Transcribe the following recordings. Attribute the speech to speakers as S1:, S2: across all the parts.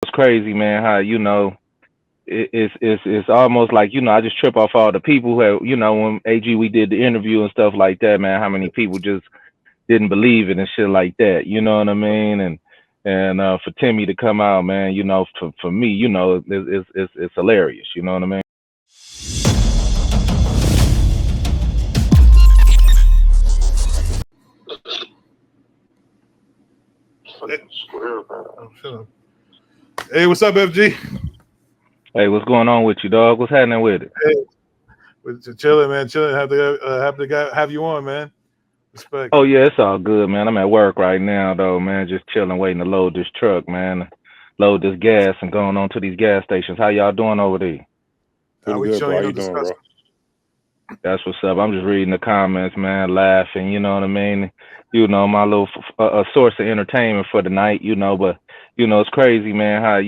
S1: It's crazy, man, how, it's almost like, I just trip off all the people who have, when we did the interview and stuff like that, man, how many people just didn't believe it and shit like that, you know what I mean? And for Timmy to come out, man, for me, it's hilarious, you know what I mean?
S2: Hey, what's up, FG?
S1: Hey, what's going on with you, dog? What's happening with it?
S2: Hey, we're chilling, man. Chilling. Happy to have you on, man. Respect.
S1: Oh yeah, it's all good, man. I'm at work right now, though, man. Just chilling, waiting to load this truck, man. Load this gas and going on to these gas stations. How y'all doing over there?
S2: Pretty good, bro. How you doing, bro?
S1: That's what's up. I'm just reading the comments, man, laughing. You know what I mean? My little source of entertainment for the night. But it's crazy, man. How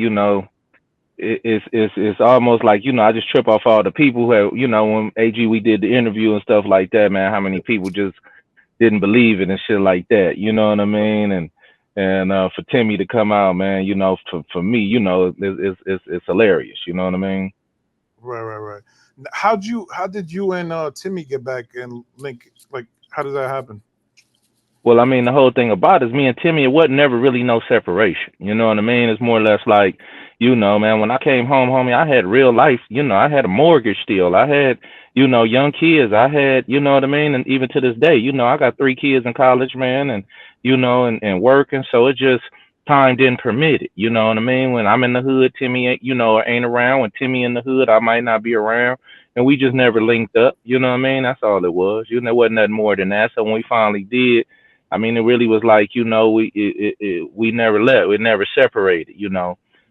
S1: it's almost like, I just trip off all the people who have, when we did the interview and stuff like that, man. How many people just didn't believe it and shit like that. You know what I mean? And for Timmy to come out, man, for me, it's hilarious. You know what I mean?
S2: Right. How did you and Timmy get back and link? Like, how did that happen?
S1: Well, I mean, the whole thing about it is me and Timmy, it wasn't never really no separation. You know what I mean? It's more or less like, man, when I came home, homie, I had real life. I had a mortgage still. I had, young kids. I had, you know what I mean? And even to this day, I got 3 kids in college, man, and, and working. So it just, time didn't permit it. You know what I mean? When I'm in the hood, Timmy, ain't around. When Timmy in the hood, I might not be around. And we just never linked up. You know what I mean? That's all it was. It wasn't nothing more than that. So when we finally did, I mean, it really was like, we never left. We never separated,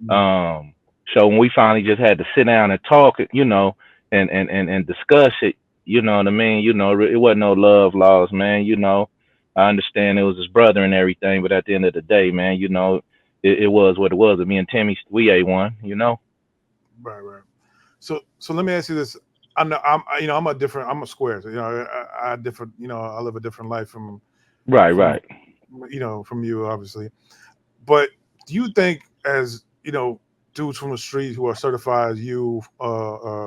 S1: So when we finally just had to sit down and talk, and discuss it, you know what I mean? It wasn't no love lost, man. I understand it was his brother and everything, but at the end of the day, man, it was what it was. And me and Timmy, we A1,
S2: Right. So let me ask you this. I'm a square. So, I different, I live a different life from
S1: Right.
S2: From you, obviously. But do you think, as dudes from the street who are certified as you,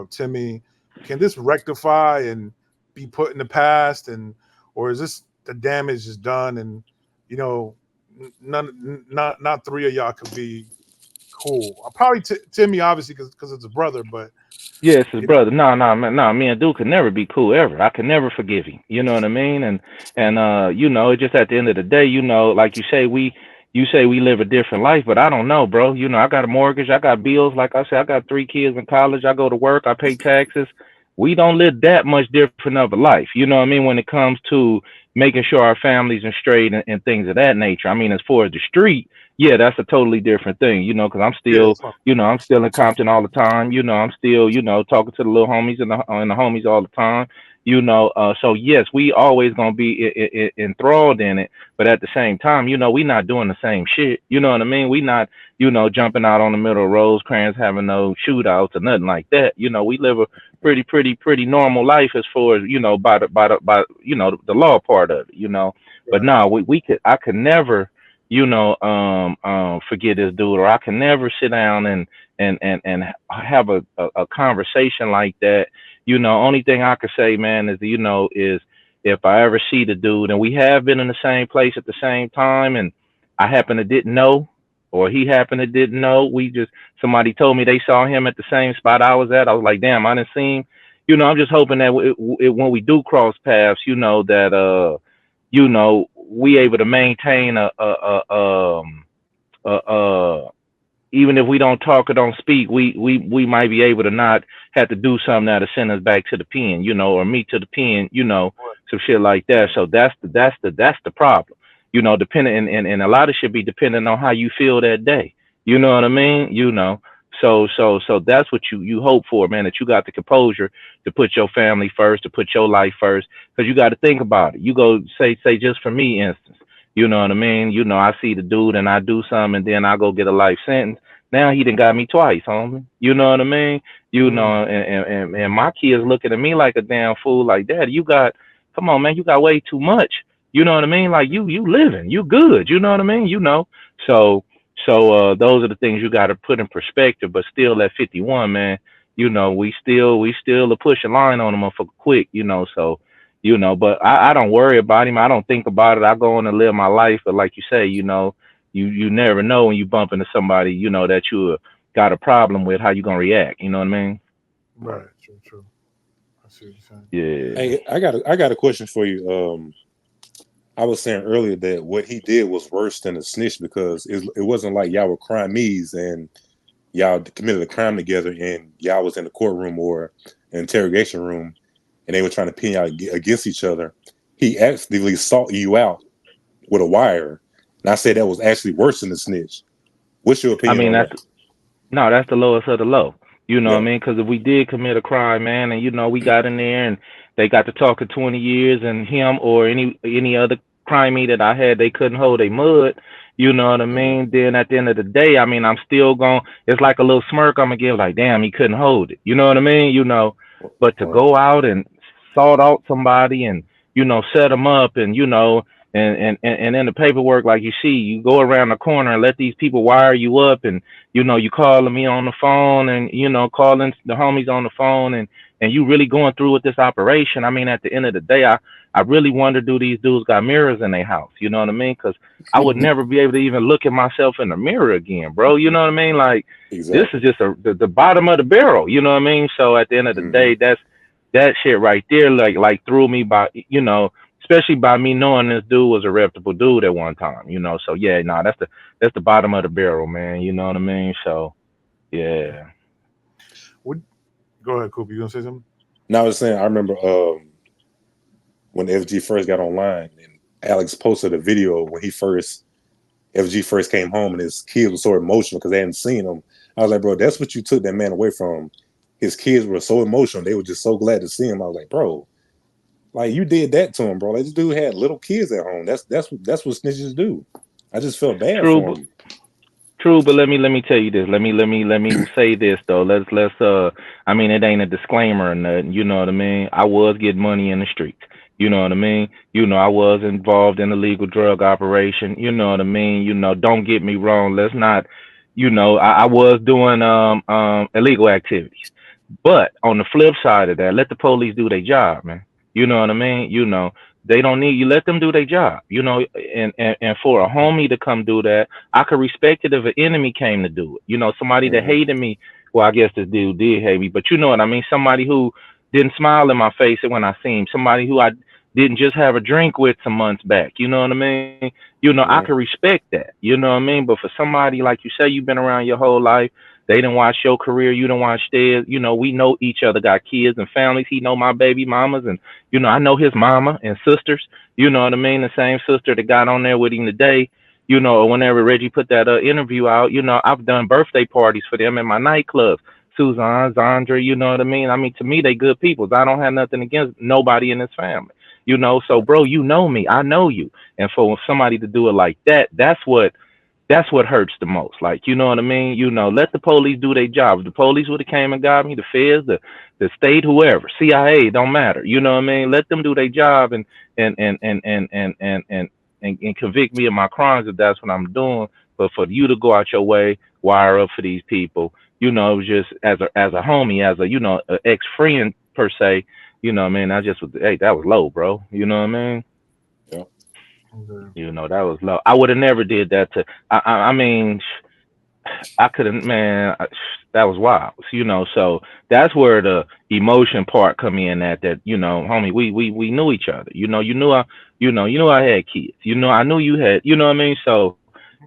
S2: Timmy, can this rectify and be put in the past, or is this the damage is done, and not 3 of y'all could be cool? Probably Timmy, obviously, because it's a brother, but
S1: yes, his brother. No, man, me and dude could never be cool ever. I could never forgive him. You know what I mean? And it's just at the end of the day, like you say we live a different life, but I don't know, bro. I got a mortgage, I got bills. Like I said, I got 3 kids in college. I go to work, I pay taxes. We don't live that much different of a life. You know what I mean? When it comes to making sure our families are straight and things of that nature. I mean, as far as the street, yeah, that's a totally different thing, because I'm still, I'm still in Compton all the time. I'm still, talking to the little homies and the homies all the time. So yes, we always gonna be enthralled in it, but at the same time, we not doing the same shit. You know what I mean? We not, jumping out on the middle of Rosecrans having no shootouts or nothing like that. We live a pretty normal life as far as by the law part of it. But no, I could never forget this dude, or I can never sit down and have a conversation like that. Only thing I could say, man, is if I ever see the dude and we have been in the same place at the same time, and I happen to didn't know, or he happened to didn't know, somebody told me they saw him at the same spot I was at. I was like, damn, I didn't see him. I'm just hoping that when we do cross paths, that we able to maintain even if we don't talk or don't speak, we might be able to not have to do something that'll send us back to the pen, or me to the pen, some shit like that. So that's the problem, depending, and a lot of shit be depending on how you feel that day. You know what I mean? So that's what you hope for, man, that you got the composure to put your family first, to put your life first, because you got to think about it. You go say just for me, instance, you know what I mean? I see the dude and I do something, and then I go get a life sentence. Now he done got me twice, homie. You know what I mean? And my kids looking at me like a damn fool, like, Dad, come on, man, you got way too much. You know what I mean? Like you living, you good. You know what I mean? So those are the things you got to put in perspective. But still, at 51, man, we still are pushing line on him motherfucker quick, So, but I don't worry about him. I don't think about it. I go on and live my life. But like you say, you never know when you bump into somebody, that you got a problem with, how you gonna react. You know what I mean?
S2: Right. True. True. I see what you're saying.
S1: Yeah.
S3: Hey, I got a question for you. I was saying earlier that what he did was worse than a snitch because it wasn't like y'all were crimees and y'all committed a crime together and y'all was in the courtroom or an interrogation room and they were trying to pin y'all against each other. He actively sought you out with a wire. And I said that was actually worse than a snitch. What's your
S1: I
S3: opinion
S1: mean,
S3: on
S1: that's
S3: that?
S1: no, that's the lowest of the low. You know what I
S3: Yeah.
S1: mean? Because if we did commit a crime, man, and we got in there and they got to talking 20 years, and him or any other crimey that I had, they couldn't hold a mud. You know what I
S3: Mm-hmm.
S1: mean? Then at the end of the day, I mean, I'm still going. It's like a little smirk I'm gonna give, like, damn, he couldn't hold it. You know what I mean? But to
S3: Right.
S1: go out and sort out somebody and set them up and and in the paperwork, like you see, you go around the corner and let these people wire you up, and you calling me on the phone, and calling the homies on the phone, and you really going through with this operation. I mean, at the end of the day, I really wonder, do these dudes got mirrors in their house? You know what I mean? Because I would never be able to even look at myself in the mirror again, bro. You know what I mean? Like, this is
S3: Exactly.
S1: just the bottom of the barrel. You know what I mean? So at the end of the
S3: Mm-hmm.
S1: day, that shit right there, like threw me by, especially by me knowing this dude was a reputable dude at one time. So yeah, nah, that's the bottom of the barrel, man. You know what I mean? So yeah.
S2: What? Go ahead, Coop. You gonna say something?
S3: Now I was saying I remember when FG first got online and Alex posted a video when FG first came home and his kids were so emotional because they hadn't seen him. I was like, bro, that's what you took that man away from. His kids were so emotional. They were just so glad to see him. I was like, bro, like you did that to him, bro. Like, this dude had little kids at home. That's what snitches do. I just felt bad
S1: True,
S3: for
S1: but
S3: him.
S1: let me tell you this. Let me say this though. Let's I mean, it ain't a disclaimer or nothing. You know what I mean? I was getting money in the streets. You know what I mean? I was involved in illegal drug operation. You know what I mean? Don't get me wrong. Let's not. I was doing illegal activities. But on the flip side of that, let the police do their job, man. You know what I mean? They don't need you. Let them do their job. And for a homie to come do that, I could respect it if an enemy came to do it. Somebody that
S3: Mm-hmm.
S1: hated me. Well, I guess this dude did hate me, but you know what I mean. Somebody who didn't smile in my face when I seen him. Somebody who I didn't just have a drink with some months back. You know what I mean? I
S3: Yeah.
S1: could respect that. You know what I mean? But for somebody like you say, you've been around your whole life. They didn't watch your career. You didn't watch theirs. We know each other, got kids and families. He know my baby mamas, and I know his mama and sisters. You know what I mean? The same sister that got on there with him today. Whenever Reggie put that interview out, I've done birthday parties for them in my nightclubs. Suzanne, Zandra, you know what I mean? I mean, to me, they good people. I don't have nothing against nobody in this family. So
S3: Right.
S1: bro, you know me. I know you. And for somebody to do it like that, that's what hurts the most. Like, you know what I mean? Let the police do their job. If the police would have came and got me, the feds, the state, whoever, CIA, don't matter. You know what I mean? Let them do their job and convict me of my crimes if that's what I'm doing. But for you to go out your way, wire up for these people, it was just as a homie, as a ex friend per se. What I mean? I just was, hey, that was low, bro. You know what I mean?
S3: Yeah.
S2: Okay.
S1: That was low. I would have never did that to. I mean, I couldn't, man. That was wild. So that's where the emotion part come in. That homie, we knew each other. You knew I had kids. I knew you had. You know what I mean? So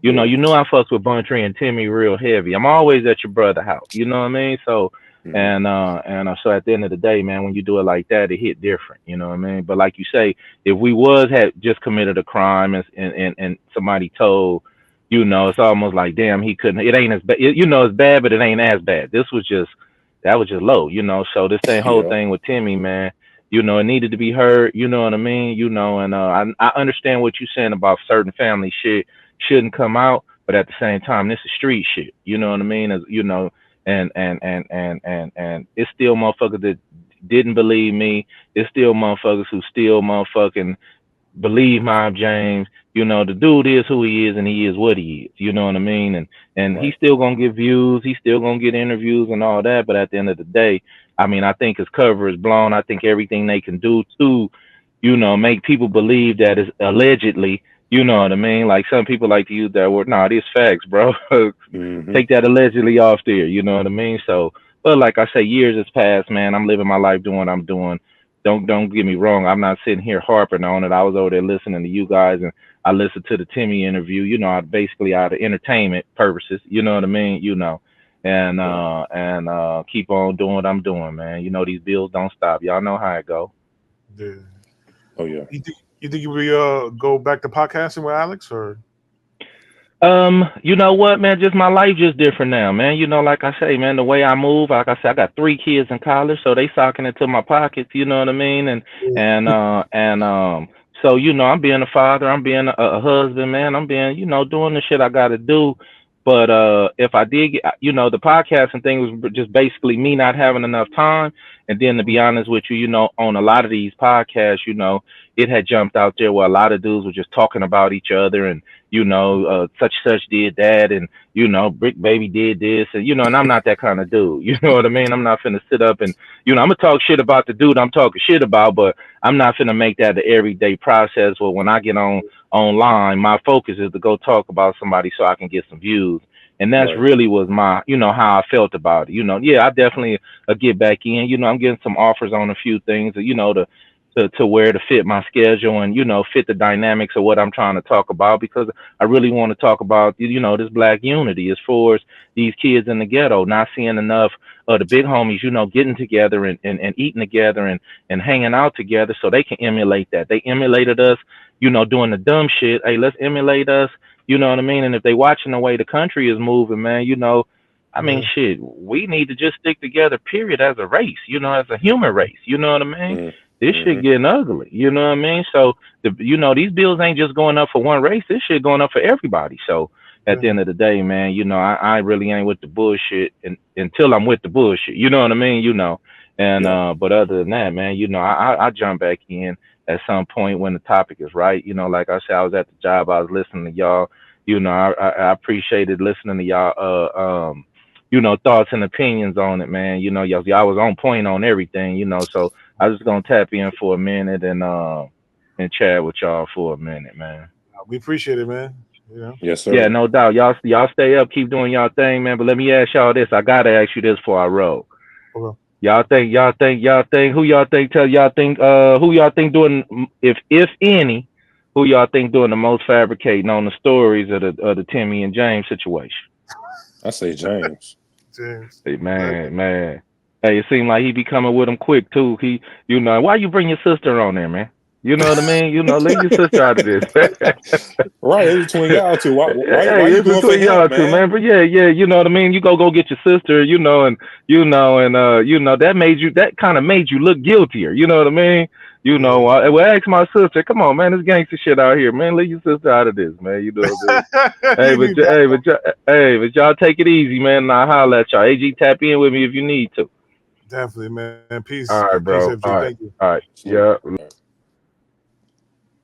S3: Yeah.
S1: you knew I fucked with Buntree and Timmy real heavy. I'm always at your brother house. You know what I mean? So
S3: Mm-hmm.
S1: and so at the end of the day, man, when you do it like that, it hit different. You know what I mean? But like you say, if we had just committed a crime and somebody told, it's almost like, damn, he couldn't. It ain't as bad. It's bad, but it ain't as bad. That was just low. So this whole
S3: Yeah.
S1: thing with Timmy, man. It needed to be heard. You know what I mean? And I understand what you're saying about certain family shit shouldn't come out, but at the same time, this is street shit. You know what I mean? And it's still motherfuckers that didn't believe me. It's still motherfuckers who still motherfucking believe my James. You know, the dude is who he is, and he is what he is. You know what I mean? And he's
S3: Right.
S1: still gonna get views. He's still gonna get interviews and all that. But at the end of the day, I mean, I think his cover is blown. I think everything they can do to, make people believe that is allegedly. You know what I mean? Like some people like to use that word. No, these facts, bro.
S3: Mm-hmm.
S1: Take that allegedly off there. You know what I mean? So, but like I say, years has passed, man. I'm living my life doing what I'm doing. Don't get me wrong. I'm not sitting here harping on it. I was over there listening to you guys, and I listened to the Timmy interview. Basically out of entertainment purposes. You know what I mean? And
S3: Right.
S1: keep on doing what I'm doing, man. These bills don't stop. Y'all know how it go.
S2: Yeah.
S3: Oh yeah.
S2: You think you will go back to podcasting with Alex or?
S1: You know what, man? Just my life just different now, man. Like I say, man, the way I move, like I said, I got 3 kids in college, so they socking into my pockets, you know what I mean? So I'm being a father, I'm being a husband, man. I'm being, doing the shit I gotta do. But if I did get, the podcasting thing was just basically me not having enough time. And then to be honest with you, on a lot of these podcasts, it had jumped out there where a lot of dudes were just talking about each other and such did that, and Brick Baby did this, and I'm not that kind of dude. You know what I mean? I'm not finna sit up and I'm gonna talk shit about the dude I'm talking shit about, but I'm not finna make that the everyday process. Where when I get online, my focus is to go talk about somebody so I can get some views. And that's
S3: Right.
S1: really was my, how I felt about it. Yeah, I definitely get back in. I'm getting some offers on a few things, to where to fit my schedule and fit the dynamics of what I'm trying to talk about, because I really want to talk about this black unity as far as these kids in the ghetto not seeing enough of the big homies getting together and eating together and hanging out together so they can emulate that. They emulated us doing the dumb shit. Hey, let's emulate us, you know what I mean? And if they watching the way the country is moving, man, I mean,
S2: Yeah.
S1: shit, we need to just stick together, period, as a race, as a human race. You know what I mean? This
S3: Mm-hmm.
S1: shit getting ugly. You know what I mean? So these bills ain't just going up for one race. This shit going up for everybody. So at the
S2: Yeah.
S1: end of the day, man, I really ain't with the bullshit until I'm with the bullshit. You know what I mean? And
S3: Yeah.
S1: but other than that, man, I jump back in at some point when the topic is right. Like I said, I was at the job, I was listening to y'all. I appreciated listening to y'all thoughts and opinions on it, man. Y'all was on point on everything, so I was just gonna tap in for a minute and chat with y'all for a minute, man.
S2: We appreciate it, man. You know.
S3: Yes,
S1: Yeah,
S3: sir.
S1: no doubt. Y'all stay up, keep doing y'all thing, man. But let me ask y'all this. I gotta ask you this before I roll.
S2: Okay.
S1: Y'all think who y'all think tell y'all think who y'all think doing, if any, who y'all think doing the most fabricating on the stories of the Timmy and James situation?
S3: I say James.
S2: James.
S1: Hey, man. Hey, it seemed like he be coming with him quick too. Why you bring your sister on there, man? You know what I mean? Leave your sister out of this.
S3: Right, it's between y'all two. Why
S1: Hey,
S3: you
S1: it's
S3: doing for
S1: between
S3: him,
S1: y'all two, man.
S3: man?
S1: But yeah, you know what I mean. You go get your sister, that kind of made you look guiltier. You know what I mean?
S2: Yeah.
S1: Well, ask my sister. Come on, man. This gangster shit out here, man. Leave your sister out of this, man. You know what I mean? Hey,
S2: You
S1: but
S2: be back.
S1: but y'all take it easy, man. And I'll holler at y'all. AG, tap in with me if you need to.
S2: Definitely, man.
S1: All
S2: Peace.
S1: right,
S2: Peace,
S1: bro.
S2: FG. Thank you.
S1: All right.
S3: Salute.
S1: Yeah.
S3: All right.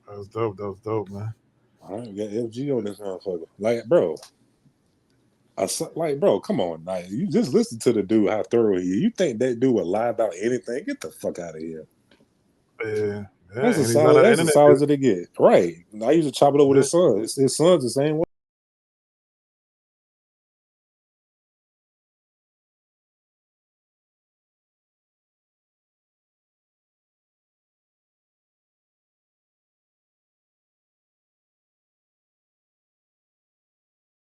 S2: That was dope. That was dope, man.
S3: All right, we got FG on this motherfucker. Like, bro, bro, come on, like, you just listen to the dude how thorough he is. You think that dude would lie about anything? Get the fuck out of here.
S2: Yeah. Yeah.
S3: That's
S2: And he's not an
S3: as
S2: internet dude.
S3: solid as they get. Right. I used to chop it up with
S2: Yeah.
S3: his son. His son's the same way.